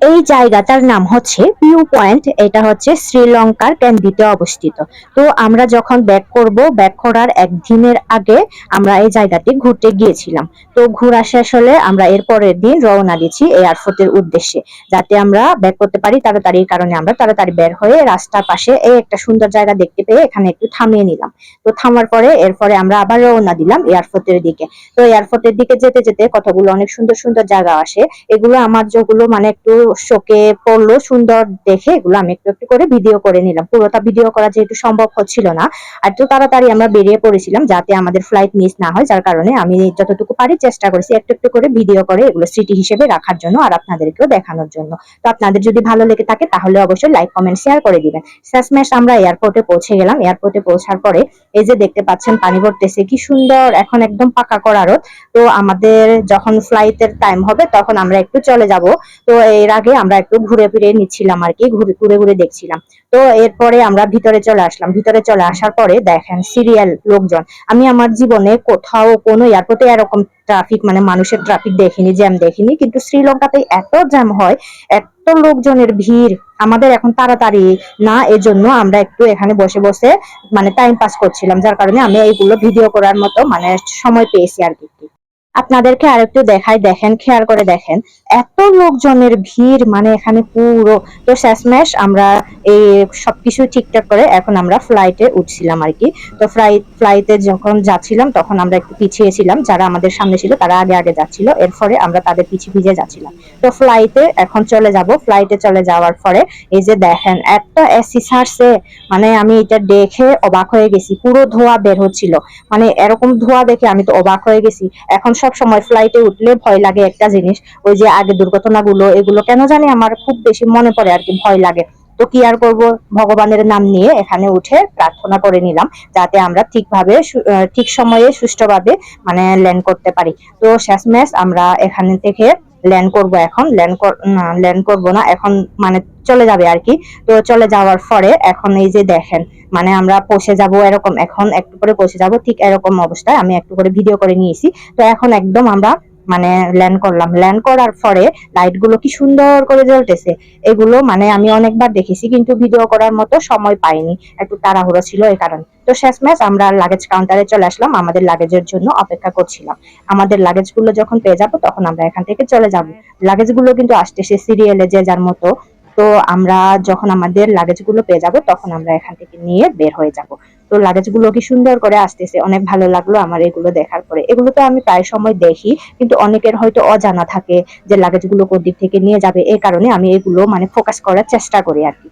এই জায়গাটার নাম হচ্ছে ভিউ পয়েন্ট। এটা হচ্ছে শ্রীলঙ্কার ক্যান্ডিতে অবস্থিত। তো আমরা যখন ব্যাক করব, ব্যাক করার একদিনের আগে আমরা এই জায়গাটি ঘুরতে গিয়েছিলাম। তো ঘোরা শেষ হলে আমরা এর পরের দিন রওনা দিচ্ছি এয়ারপোর্টের উদ্দেশ্যে, যাতে আমরা ব্যাক করতে পারি তাড়াতাড়ি। এই কারণে আমরা তাড়াতাড়ি বের হয়ে রাস্তার পাশে এই একটা সুন্দর জায়গা দেখতে পেয়ে এখানে একটু থামিয়ে নিলাম। তো থামার পরে এরপরে আমরা আবার রওনা দিলাম এয়ারপোর্টের দিকে। তো এয়ারপোর্টের দিকে যেতে যেতে কতগুলো অনেক সুন্দর সুন্দর জায়গা আসে। এগুলো আমার যেগুলো মানে একটু শোকে পড়লো সুন্দর দেখে, এগুলো আমি একটু একটু করে ভিডিও করে নিলাম। পুরোটা ভিডিও করা যেহেতু সম্ভব হচ্ছিল না, আর তো তাড়াতাড়ি আমরা বেরিয়ে পড়েছিলাম যাতে আমাদের ফ্লাইট মিস না হয়, যার কারণে আমি যতটুকু পারি চেষ্টা করেছি একটু একটু করে ভিডিও করে এগুলো স্মৃতি হিসেবে রাখার জন্য আর আপনাদেরকেও দেখানোর জন্য। তো আপনাদের যদি ভালো লেগে থাকে তাহলে অবশ্যই লাইক কমেন্ট শেয়ার করে দিবেন। শেষমেশ আমরা এয়ারপোর্টে পৌঁছে গেলাম। এয়ারপোর্টে পৌঁছার পরে এই যে দেখতে পাচ্ছেন পানি পড়তেছে কি সুন্দর, এখন একদম পাকা করা রোদ। তো আমাদের যখন ফ্লাইটের টাইম হবে তখন আমরা একটু চলে যাব। তো এর আগে আমরা একটু ঘুরে ফিরে নিচ্ছিলাম আর কি, ঘুরে ঘুরে ঘুরে দেখছিলাম। তো এরপরে আমরা ভিতরে চলে আসলাম। ভিতরে চলে আসার পরে দেখেন সিরিয়াল লোকজন। আমি আমার জীবনে কোথাও কোনো এয়ারপোর্টে এরকম ট্রাফিক মানে মানুষের ট্রাফিক দেখিনি, জ্যাম দেখিনি, কিন্তু শ্রীলঙ্কাতে এত জ্যাম হয়, এত লোকজনের ভিড়। আমাদের এখন তাড়াতাড়ি না, এজন্য আমরা একটু এখানে বসে বসে মানে টাইম পাস করছিলাম, যার কারণে আমি এইগুলো ভিডিও করার মতো মানে সময় পেয়েছি আর কি। আপনাদেরকে আরেকটু দেখাই, দেখেন খেয়াল করে দেখেন এত লোকজনের ভিড় মানে এখানে পুরো। তো শেষমেশ আমরা এই সবকিছু ঠিকঠাক করে এখন আমরা ফ্লাইটে উঠছিলাম আর কি। তো ফ্লাইটে যখন যাচ্ছিলাম তখন আমরা একটু পিছিয়ে ছিলাম, যারা আমাদের সামনে ছিল তারা আগে আগে যাচ্ছিল, এর ফলে আমরা তাদের পিছিয়ে পিছিয়ে যাচ্ছিলাম। তো ফ্লাইটে এখন চলে যাব। ফ্লাইটে চলে যাওয়ার পরে এই যে দেখেন একটা এসি ছাড়ছে, মানে আমি এটা দেখে অবাক হয়ে গেছি। পুরো ধোঁয়া বের হচ্ছিল, মানে এরকম ধোঁয়া দেখে আমি তো অবাক হয়ে গেছি। এখন সব সময় ফ্লাইটে উঠলে ভয় লাগে একটা জিনিস, ওই যে আগে দুর্ঘটনাগুলো এগুলো কেন জানি আমার খুব বেশি মনে পড়ে আর কি, ভয় লাগে। তো কি আর করব, ভগবানের নাম নিয়ে এখানে উঠে প্রার্থনা করে নিলাম যাতে আমরা ঠিকভাবে ঠিক সময়ে সুষ্ঠুভাবে মানে ল্যান্ড করতে পারি। তো শেষমেশ আমরা এখানে থেকে ল্যান্ড করব। এখন ল্যান্ড করব না এখন, মানে চলে যাবে আর কি। তো চলে যাওয়ার পরে এখন এই যে দেখেন মানে আমরা পৌঁছে যাব এরকম, এখন একটু করে পৌঁছে যাব ঠিক এরকম অবস্থায় আমি একটু করে ভিডিও করে নিয়েছি। তো এখন একদম আমরা মানে ল্যান্ড করলাম। ল্যান্ড করার পরে লাইট গুলো কি সুন্দর করে জ্বলতেছে, এগুলো মানে আমি অনেকবার দেখেছি কিন্তু ভিডিও করার মতো সময় পাইনি, একটু তাড়াহুড়ো ছিল এই কারণে। তো শেষমেশ আমরা লাগেজ কাউন্টারে চলে আসলাম, আমাদের লাগেজের জন্য অপেক্ষা করছিলাম। আমাদের লাগেজ গুলো যখন পেয়ে যাবো তখন আমরা এখান থেকে চলে যাব। লাগেজ গুলো কিন্তু আসতেছে সিরিয়ালে যে যার মতো। তো আমরা যখন আমাদের লাগেজ গুলো পেয়ে যাব তখন আমরা এখান থেকে নিয়ে বের হয়ে যাব। তো লাগেজ গুলো কি সুন্দর করে আসতেছে, অনেক ভালো লাগলো আমার এগুলো দেখার পরে। এগুলো তো আমি প্রায় সময় দেখি, কিন্তু অনেকের হয়তো অজানা থাকে যে লাগেজ গুলো কোন দিক থেকে নিয়ে যাবে, এই কারণে আমি এগুলো মানে ফোকাস করার চেষ্টা করি আর কি।